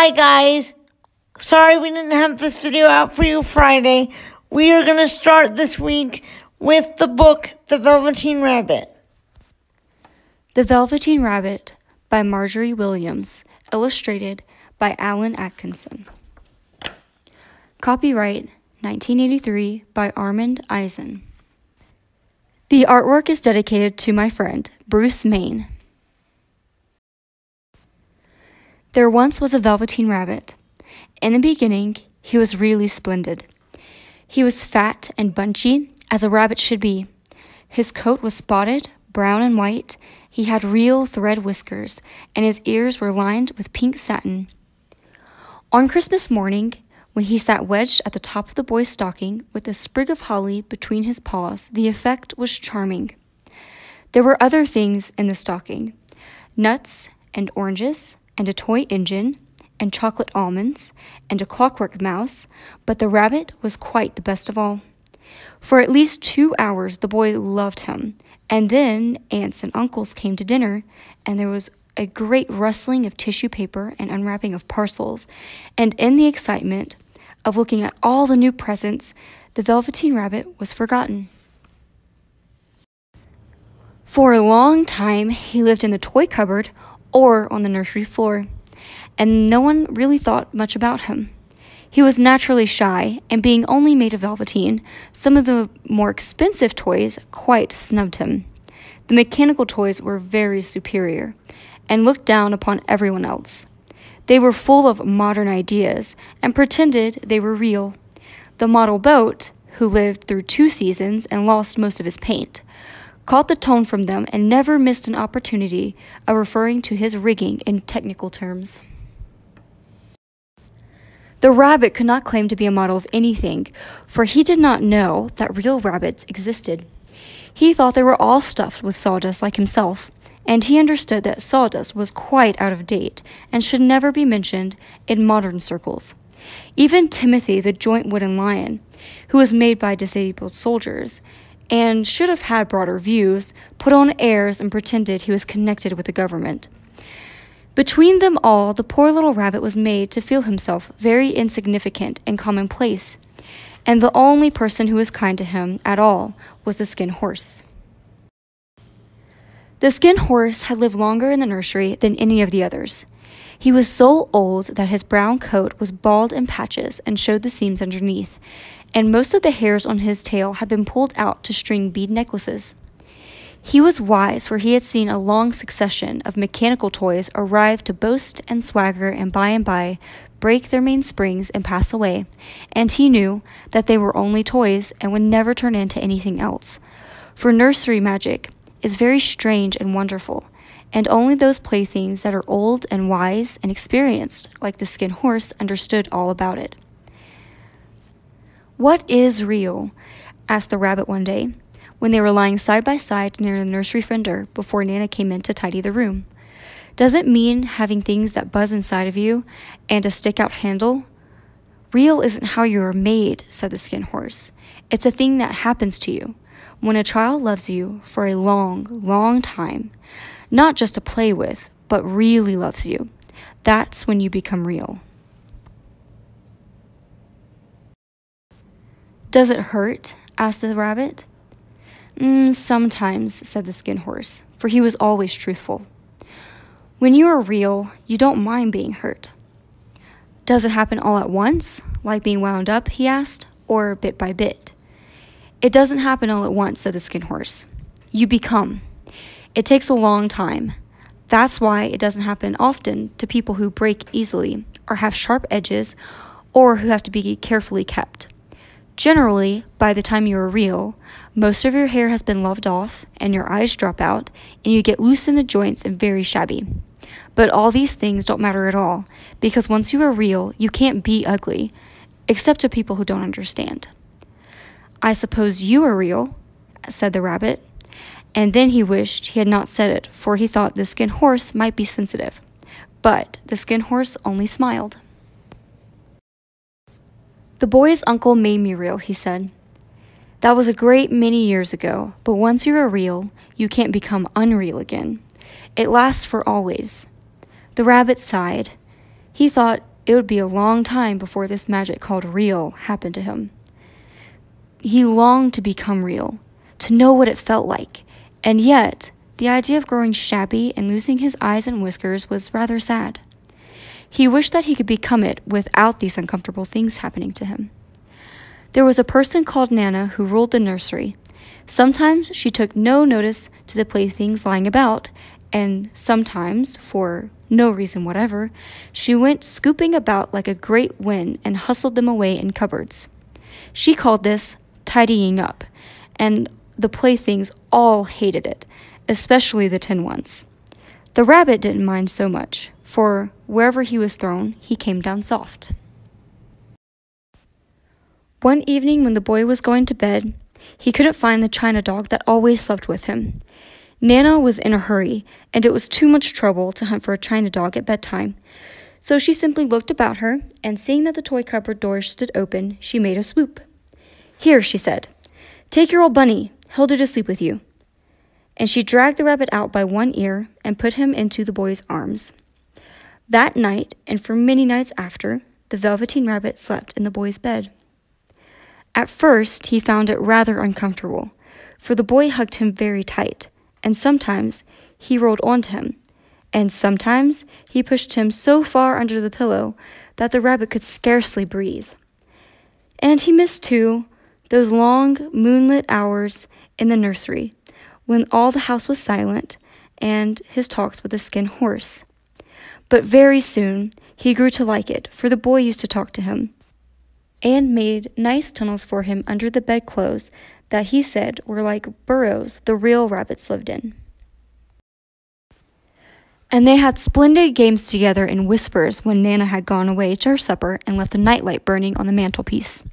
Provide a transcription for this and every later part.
Hi guys, sorry we didn't have this video out for you Friday. We are going to start this week with the book, The Velveteen Rabbit. The Velveteen Rabbit by Marjorie Williams, illustrated by Alan Atkinson. Copyright 1983 by Armand Eisen. The artwork is dedicated to my friend, Bruce Main. There once was a Velveteen Rabbit. In the beginning, he was really splendid. He was fat and bunchy, as a rabbit should be. His coat was spotted, brown and white. He had real thread whiskers, and his ears were lined with pink satin. On Christmas morning, when he sat wedged at the top of the boy's stocking with a sprig of holly between his paws, the effect was charming. There were other things in the stocking: nuts and oranges, and a toy engine, and chocolate almonds, and a clockwork mouse, but the rabbit was quite the best of all. For at least 2 hours the boy loved him, and then aunts and uncles came to dinner, and there was a great rustling of tissue paper and unwrapping of parcels, and in the excitement of looking at all the new presents, the Velveteen Rabbit was forgotten. For a long time he lived in the toy cupboard or on the nursery floor, and no one really thought much about him. He was naturally shy, and being only made of velveteen, some of the more expensive toys quite snubbed him. The mechanical toys were very superior, and looked down upon everyone else. They were full of modern ideas, and pretended they were real. The model boat, who lived through 2 seasons and lost most of his paint, caught the tone from them and never missed an opportunity of referring to his rigging in technical terms. The rabbit could not claim to be a model of anything, for he did not know that real rabbits existed. He thought they were all stuffed with sawdust like himself, and he understood that sawdust was quite out of date and should never be mentioned in modern circles. Even Timothy, the joint wooden lion, who was made by disabled soldiers, and should have had broader views, put on airs and pretended he was connected with the government. Between them all, the poor little rabbit was made to feel himself very insignificant and commonplace, and the only person who was kind to him at all was the Skin Horse. The Skin Horse had lived longer in the nursery than any of the others. He was so old that his brown coat was bald in patches and showed the seams underneath, and most of the hairs on his tail had been pulled out to string bead necklaces. He was wise, for he had seen a long succession of mechanical toys arrive to boast and swagger and by break their mainsprings and pass away, and he knew that they were only toys and would never turn into anything else. For nursery magic is very strange and wonderful, and only those playthings that are old and wise and experienced, like the Skin Horse, understood all about it. "What is real?" asked the rabbit one day, when they were lying side by side near the nursery fender before Nana came in to tidy the room. "Does it mean having things that buzz inside of you and a stick-out handle?" "Real isn't how you are made," said the Skin Horse. "It's a thing that happens to you. When a child loves you for a long, long time, not just to play with, but really loves you, that's when you become real." "Does it hurt?" asked the rabbit. Sometimes," said the Skin Horse, for he was always truthful. "When you are real, you don't mind being hurt." "Does it happen all at once, like being wound up?" he asked, "or bit by bit?" "It doesn't happen all at once," said the Skin Horse. "You become. It takes a long time. That's why it doesn't happen often to people who break easily, or have sharp edges, or who have to be carefully kept. Generally, by the time you are real, most of your hair has been loved off, and your eyes drop out, and you get loose in the joints and very shabby. But all these things don't matter at all, because once you are real, you can't be ugly, except to people who don't understand." "I suppose you are real," said the rabbit, and then he wished he had not said it, for he thought the Skin Horse might be sensitive. But the Skin Horse only smiled. "The boy's uncle made me real," he said. "That was a great many years ago, but once you are real, you can't become unreal again. It lasts for always." The rabbit sighed. He thought it would be a long time before this magic called real happened to him. He longed to become real, to know what it felt like, and yet the idea of growing shabby and losing his eyes and whiskers was rather sad. He wished that he could become it without these uncomfortable things happening to him. There was a person called Nana who ruled the nursery. Sometimes she took no notice to the playthings lying about, and sometimes, for no reason whatever, she went scooping about like a great wind and hustled them away in cupboards. She called this tidying up, and the playthings all hated it, especially the tin ones. The rabbit didn't mind so much, for wherever he was thrown, he came down soft. One evening when the boy was going to bed, he couldn't find the china dog that always slept with him. Nana was in a hurry, and it was too much trouble to hunt for a china dog at bedtime. So she simply looked about her, and seeing that the toy cupboard door stood open, she made a swoop. "Here," she said, "take your old bunny. He'll do to sleep with you." And she dragged the rabbit out by one ear and put him into the boy's arms. That night, and for many nights after, the Velveteen Rabbit slept in the boy's bed. At first, he found it rather uncomfortable, for the boy hugged him very tight, and sometimes he rolled onto him, and sometimes he pushed him so far under the pillow that the rabbit could scarcely breathe. And he missed, too, those long, moonlit hours in the nursery, when all the house was silent, and his talks with the skin horse. But very soon, he grew to like it, for the boy used to talk to him, and made nice tunnels for him under the bedclothes that he said were like burrows the real rabbits lived in. And they had splendid games together in whispers when Nana had gone away to her supper and left the nightlight burning on the mantelpiece.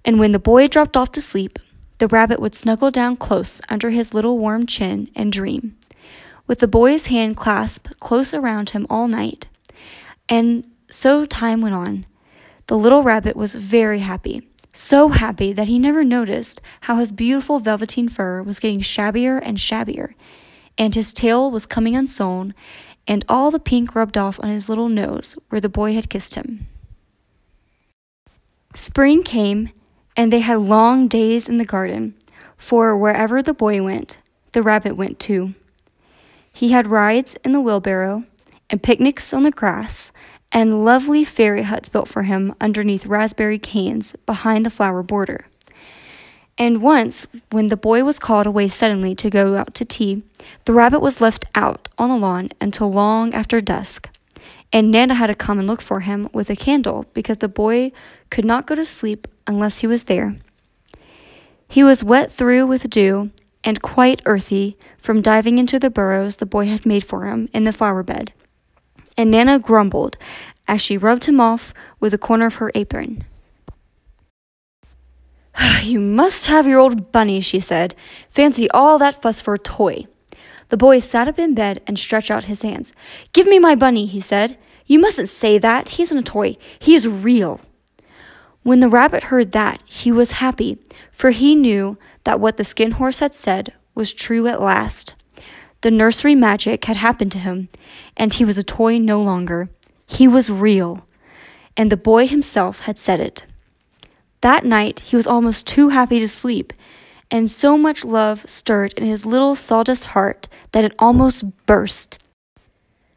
And when the boy dropped off to sleep, the rabbit would snuggle down close under his little warm chin and dream, with the boy's hand clasped close around him all night. And so time went on. The little rabbit was very happy, so happy that he never noticed how his beautiful velveteen fur was getting shabbier and shabbier, and his tail was coming unsewn, and all the pink rubbed off on his little nose where the boy had kissed him. Spring came, and they had long days in the garden, for wherever the boy went, the rabbit went too. He had rides in the wheelbarrow, and picnics on the grass, and lovely fairy huts built for him underneath raspberry canes behind the flower border. And once, when the boy was called away suddenly to go out to tea, the rabbit was left out on the lawn until long after dusk, and Nana had to come and look for him with a candle because the boy could not go to sleep unless he was there. He was wet through with dew and quite earthy from diving into the burrows the boy had made for him in the flower bed, and Nana grumbled as she rubbed him off with a corner of her apron. "You must have your old bunny," she said. "Fancy all that fuss for a toy." The boy sat up in bed and stretched out his hands. "Give me my bunny," he said. "You mustn't say that. He isn't a toy. He is real." When the rabbit heard that, he was happy, for he knew that what the skin horse had said was true at last. The nursery magic had happened to him, and he was a toy no longer. He was real, and the boy himself had said it. That night, he was almost too happy to sleep, and so much love stirred in his little sawdust heart that it almost burst.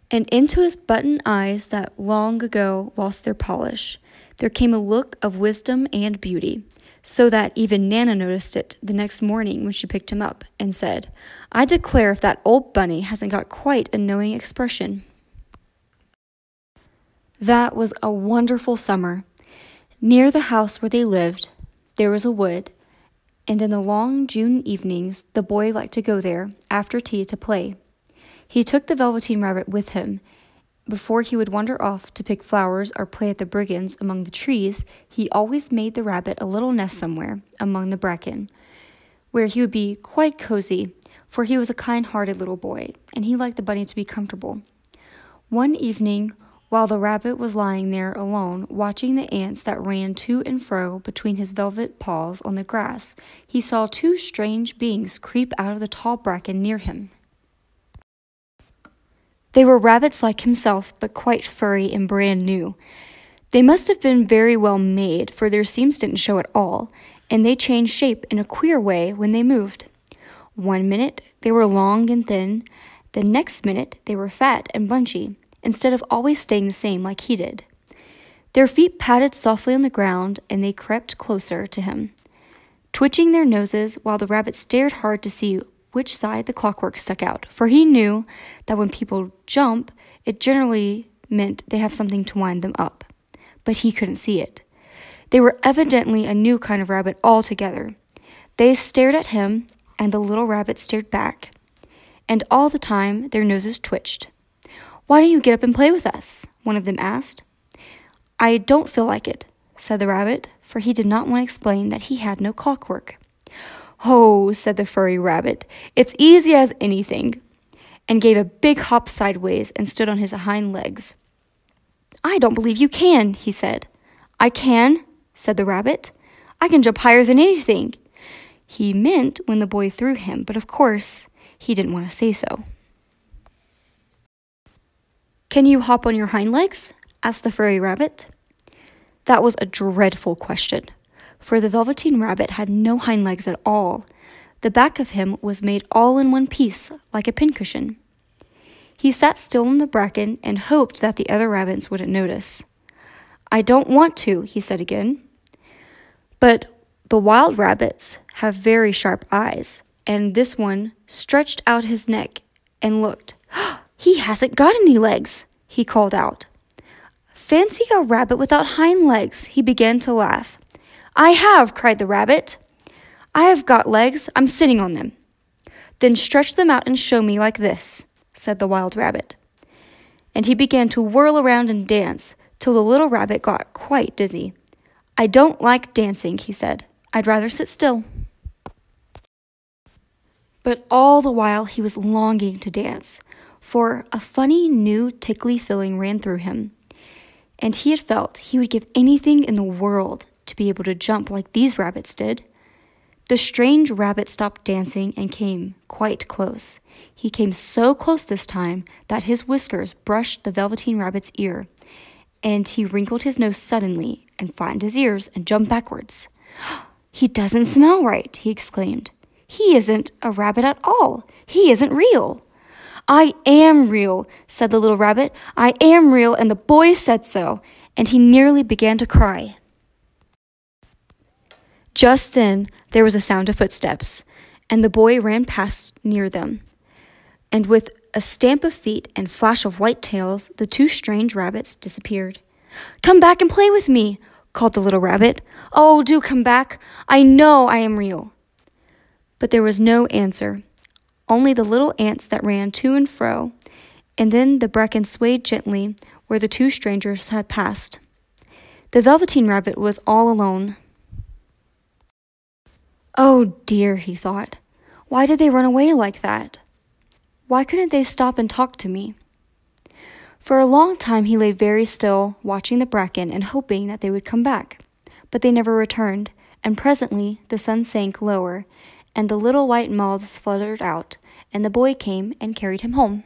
And into his button eyes that long ago lost their polish, there came a look of wisdom and beauty, so that even Nana noticed it the next morning when she picked him up and said, "I declare if that old bunny hasn't got quite a knowing expression." That was a wonderful summer. Near the house where they lived, there was a wood, and in the long June evenings, the boy liked to go there after tea to play. He took the Velveteen Rabbit with him. Before he would wander off to pick flowers or play at the brigands among the trees, he always made the rabbit a little nest somewhere among the bracken, where he would be quite cozy, for he was a kind-hearted little boy, and he liked the bunny to be comfortable. One evening, while the rabbit was lying there alone, watching the ants that ran to and fro between his velvet paws on the grass, he saw two strange beings creep out of the tall bracken near him. They were rabbits like himself, but quite furry and brand new. They must have been very well made, for their seams didn't show at all, and they changed shape in a queer way when they moved. One minute they were long and thin, the next minute they were fat and bunchy, instead of always staying the same like he did. Their feet patted softly on the ground, and they crept closer to him, twitching their noses while the rabbit stared hard to see which side the clockwork stuck out, for he knew that when people jump, it generally meant they have something to wind them up. But he couldn't see it. They were evidently a new kind of rabbit altogether. They stared at him, and the little rabbit stared back. And all the time, their noses twitched. "Why don't you get up and play with us?" one of them asked. "I don't feel like it," said the rabbit, for he did not want to explain that he had no clockwork. "Oh," said the furry rabbit, "it's easy as anything," and gave a big hop sideways and stood on his hind legs. "I don't believe you can," he said. "I can," said the rabbit. "I can jump higher than anything." He meant when the boy threw him, but of course, he didn't want to say so. "Can you hop on your hind legs?" asked the furry rabbit. That was a dreadful question, for the Velveteen Rabbit had no hind legs at all. The back of him was made all in one piece, like a pincushion. He sat still in the bracken and hoped that the other rabbits wouldn't notice. "I don't want to," he said again. But the wild rabbits have very sharp eyes, and this one stretched out his neck and looked. "He hasn't got any legs," he called out. "Fancy a rabbit without hind legs," he began to laugh. "I have," cried the rabbit. "I have got legs. I'm sitting on them." "Then stretch them out and show me like this," said the wild rabbit. And he began to whirl around and dance till the little rabbit got quite dizzy. "I don't like dancing," he said. "I'd rather sit still." But all the while he was longing to dance, for a funny, new, tickly feeling ran through him, and he had felt he would give anything in the world to be able to jump like these rabbits did. The strange rabbit stopped dancing and came quite close. He came so close this time that his whiskers brushed the Velveteen Rabbit's ear, and he wrinkled his nose suddenly and flattened his ears and jumped backwards. "He doesn't smell right," he exclaimed. "He isn't a rabbit at all. He isn't real." "I am real," said the little rabbit. "I am real, and the boy said so," and he nearly began to cry. Just then there was a sound of footsteps, and the boy ran past near them. And with a stamp of feet and flash of white tails, the two strange rabbits disappeared. "Come back and play with me," called the little rabbit. "Oh, do come back. I know I am real." But there was no answer, only the little ants that ran to and fro, and then the bracken swayed gently where the two strangers had passed. The Velveteen Rabbit was all alone. "Oh dear," he thought. "Why did they run away like that? Why couldn't they stop and talk to me?" For a long time he lay very still, watching the bracken and hoping that they would come back. But they never returned, and presently the sun sank lower, and the little white moths fluttered out, and the boy came and carried him home.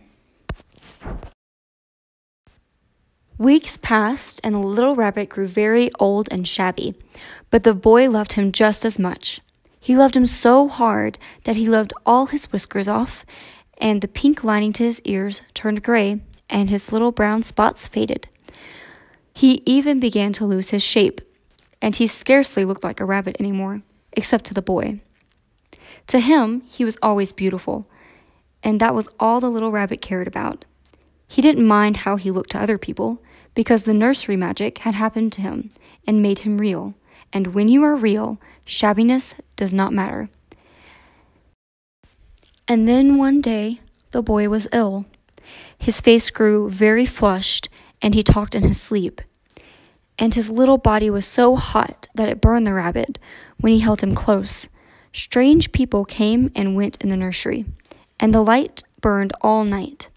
Weeks passed, and the little rabbit grew very old and shabby, but the boy loved him just as much. He loved him so hard that he loved all his whiskers off, and the pink lining to his ears turned gray, and his little brown spots faded. He even began to lose his shape, and he scarcely looked like a rabbit anymore, except to the boy. To him, he was always beautiful, and that was all the little rabbit cared about. He didn't mind how he looked to other people, because the nursery magic had happened to him and made him real, and when you are real, shabbiness does not matter. And then one day, the boy was ill. His face grew very flushed, and he talked in his sleep. And his little body was so hot that it burned the rabbit when he held him close. Strange people came and went in the nursery, and the light burned all night.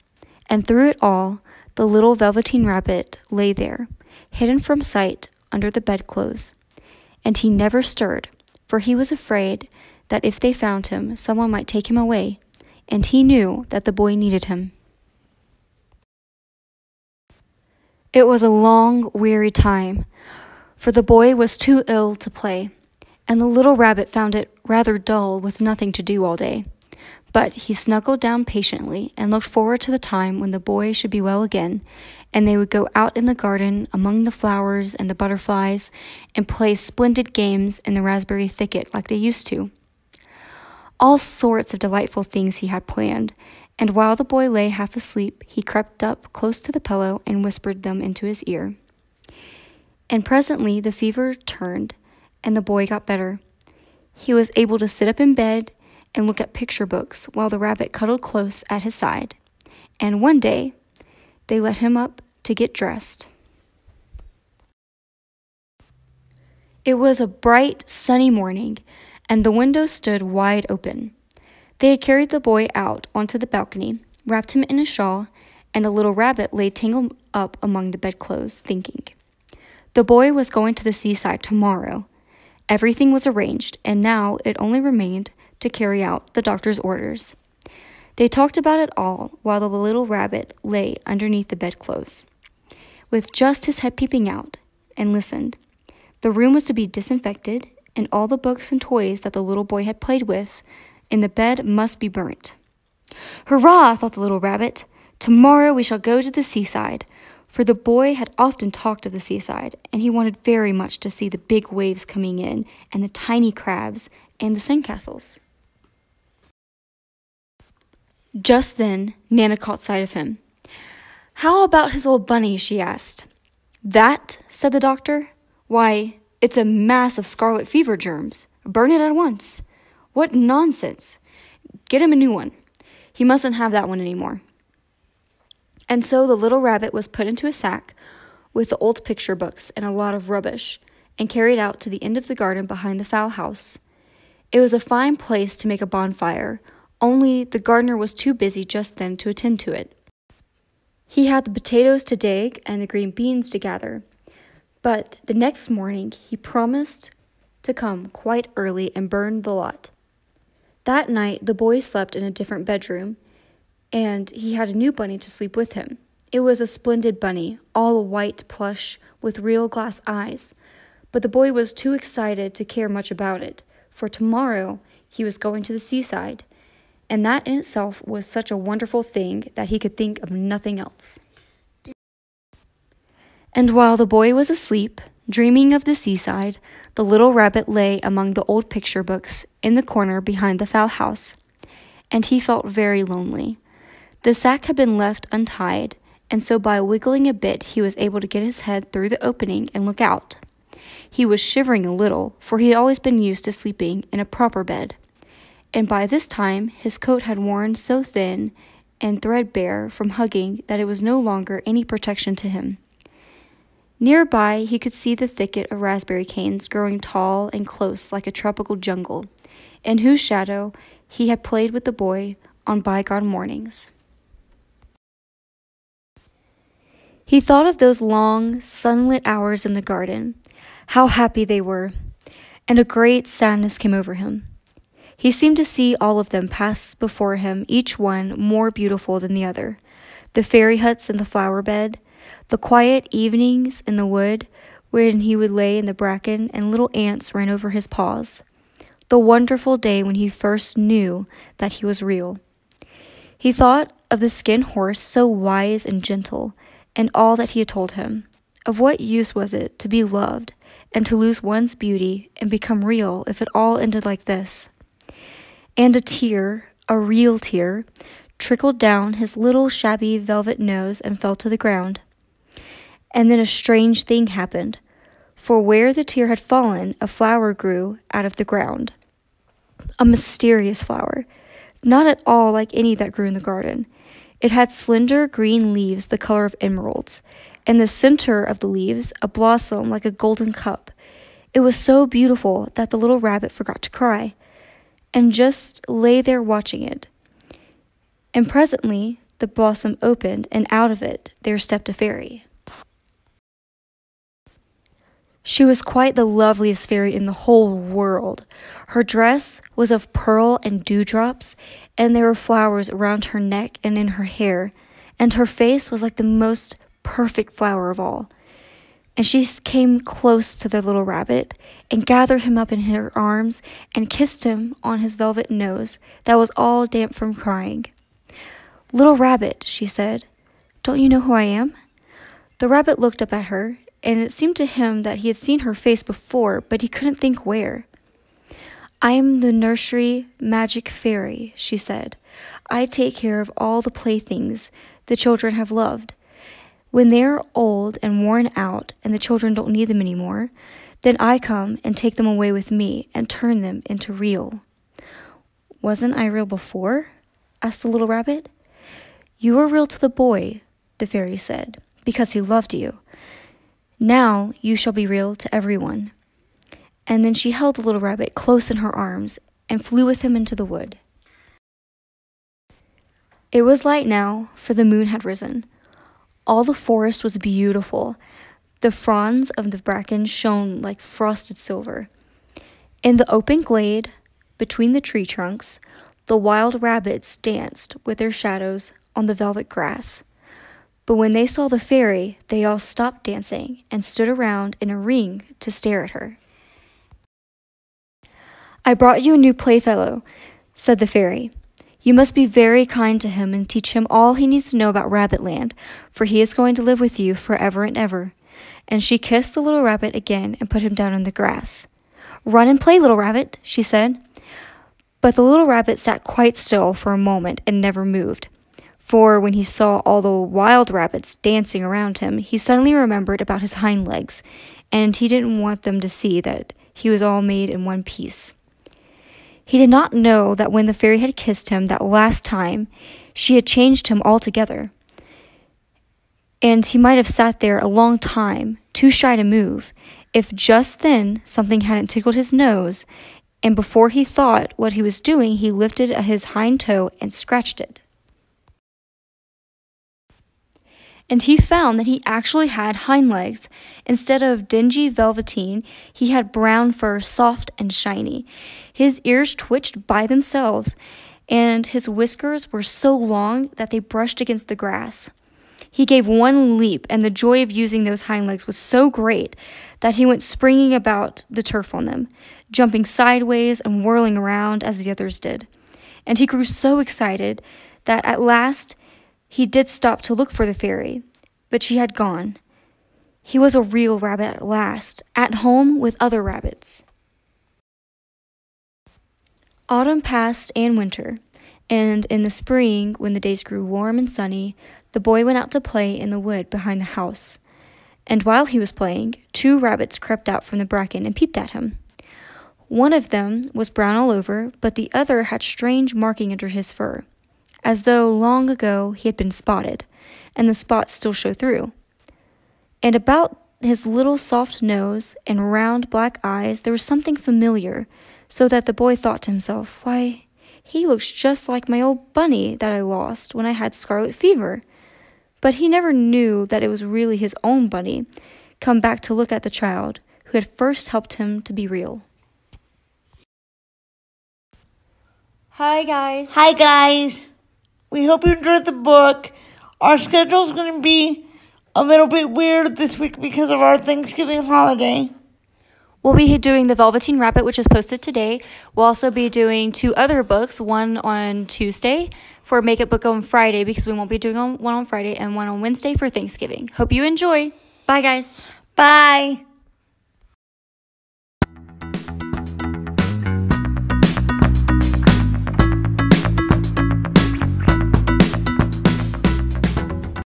And through it all, the little Velveteen Rabbit lay there, hidden from sight under the bedclothes. And he never stirred, for he was afraid that if they found him, someone might take him away, and he knew that the boy needed him. It was a long, weary time, for the boy was too ill to play, and the little rabbit found it rather dull with nothing to do all day. But he snuggled down patiently and looked forward to the time when the boy should be well again, and they would go out in the garden among the flowers and the butterflies and play splendid games in the raspberry thicket like they used to. All sorts of delightful things he had planned, and while the boy lay half asleep, he crept up close to the pillow and whispered them into his ear. And presently the fever turned, and the boy got better. He was able to sit up in bed and look at picture books while the rabbit cuddled close at his side. And one day, they let him up to get dressed. It was a bright, sunny morning, and the window stood wide open. They had carried the boy out onto the balcony, wrapped him in a shawl, and the little rabbit lay tangled up among the bedclothes, thinking. The boy was going to the seaside tomorrow. Everything was arranged, and now it only remained to carry out the doctor's orders. They talked about it all while the little rabbit lay underneath the bedclothes, with just his head peeping out, and listened. The room was to be disinfected, and all the books and toys that the little boy had played with in the bed must be burnt. "Hurrah!" thought the little rabbit. "Tomorrow we shall go to the seaside," for the boy had often talked of the seaside, and he wanted very much to see the big waves coming in, and the tiny crabs, and the sandcastles. Just then, Nana caught sight of him. "How about his old bunny?" she asked. "That?" said the doctor. "Why, it's a mass of scarlet fever germs. Burn it at once. What nonsense. Get him a new one. He mustn't have that one anymore." And so the little rabbit was put into a sack with the old picture books and a lot of rubbish, and carried out to the end of the garden behind the fowl house. It was a fine place to make a bonfire, only the gardener was too busy just then to attend to it. He had the potatoes to dig and the green beans to gather, but the next morning he promised to come quite early and burn the lot. That night the boy slept in a different bedroom, and he had a new bunny to sleep with him. It was a splendid bunny, all white plush with real glass eyes, but the boy was too excited to care much about it, for tomorrow he was going to the seaside, and that in itself was such a wonderful thing that he could think of nothing else. And while the boy was asleep, dreaming of the seaside, the little rabbit lay among the old picture books in the corner behind the fowl house, and he felt very lonely. The sack had been left untied, and so by wiggling a bit he was able to get his head through the opening and look out. He was shivering a little, for he had always been used to sleeping in a proper bed, and by this time his coat had worn so thin and threadbare from hugging that it was no longer any protection to him. Nearby he could see the thicket of raspberry canes growing tall and close like a tropical jungle, in whose shadow he had played with the boy on bygone mornings. He thought of those long, sunlit hours in the garden, how happy they were, and a great sadness came over him. He seemed to see all of them pass before him, each one more beautiful than the other. The fairy huts in the flower bed, the quiet evenings in the wood wherein he would lay in the bracken and little ants ran over his paws, the wonderful day when he first knew that he was real. He thought of the skin horse so wise and gentle, and all that he had told him. Of what use was it to be loved and to lose one's beauty and become real if it all ended like this? And a tear, a real tear, trickled down his little shabby velvet nose and fell to the ground. And then a strange thing happened, for where the tear had fallen, a flower grew out of the ground. A mysterious flower, not at all like any that grew in the garden. It had slender green leaves the color of emeralds, and the center of the leaves a blossom like a golden cup. It was so beautiful that the little rabbit forgot to cry, and just lay there watching it. And presently the blossom opened, and out of it there stepped a fairy. She was quite the loveliest fairy in the whole world. Her dress was of pearl and dewdrops, and there were flowers around her neck and in her hair, and her face was like the most perfect flower of all. And she came close to the little rabbit and gathered him up in her arms and kissed him on his velvet nose that was all damp from crying. "Little rabbit," she said, "don't you know who I am?" The rabbit looked up at her, and it seemed to him that he had seen her face before, but he couldn't think where. "I am the nursery magic fairy," she said. "I take care of all the playthings the children have loved. When they are old and worn out and the children don't need them anymore, then I come and take them away with me and turn them into real." "Wasn't I real before?" asked the little rabbit. "You were real to the boy," the fairy said, "because he loved you. Now you shall be real to everyone." And then she held the little rabbit close in her arms and flew with him into the wood. It was light now, for the moon had risen. All the forest was beautiful. The fronds of the bracken shone like frosted silver. In the open glade, between the tree trunks, the wild rabbits danced with their shadows on the velvet grass. But when they saw the fairy, they all stopped dancing and stood around in a ring to stare at her. "I brought you a new playfellow," said the fairy. "You must be very kind to him and teach him all he needs to know about Rabbitland, for he is going to live with you forever and ever." And she kissed the little rabbit again and put him down in the grass. "Run and play, little rabbit," she said. But the little rabbit sat quite still for a moment and never moved. For when he saw all the wild rabbits dancing around him, he suddenly remembered about his hind legs, and he didn't want them to see that he was all made in one piece. He did not know that when the fairy had kissed him that last time, she had changed him altogether. And he might have sat there a long time, too shy to move, if just then something hadn't tickled his nose, and before he thought what he was doing, he lifted his hind toe and scratched it. And he found that he actually had hind legs. Instead of dingy velveteen, he had brown fur, soft and shiny. His ears twitched by themselves, and his whiskers were so long that they brushed against the grass. He gave one leap, and the joy of using those hind legs was so great that he went springing about the turf on them, jumping sideways and whirling around as the others did. And he grew so excited that at last he did stop to look for the fairy, but she had gone. He was a real rabbit at last, at home with other rabbits. Autumn passed and winter, and in the spring, when the days grew warm and sunny, the boy went out to play in the wood behind the house. And while he was playing, 2 rabbits crept out from the bracken and peeped at him. One of them was brown all over, but the other had strange marking under his fur, as though long ago he had been spotted, and the spots still show through. And about his little soft nose and round black eyes there was something familiar, so that the boy thought to himself, "Why, he looks just like my old bunny that I lost when I had scarlet fever." But he never knew that it was really his own bunny, come back to look at the child who had first helped him to be real. Hi, guys. Hi, guys. We hope you enjoyed the book. Our schedule's going to be a little bit weird this week because of our Thanksgiving holiday. We'll be doing The Velveteen Rabbit, which is posted today. We'll also be doing 2 other books, one on Tuesday for Make It Book on Friday, because we won't be doing one on Friday, and one on Wednesday for Thanksgiving. Hope you enjoy. Bye, guys. Bye.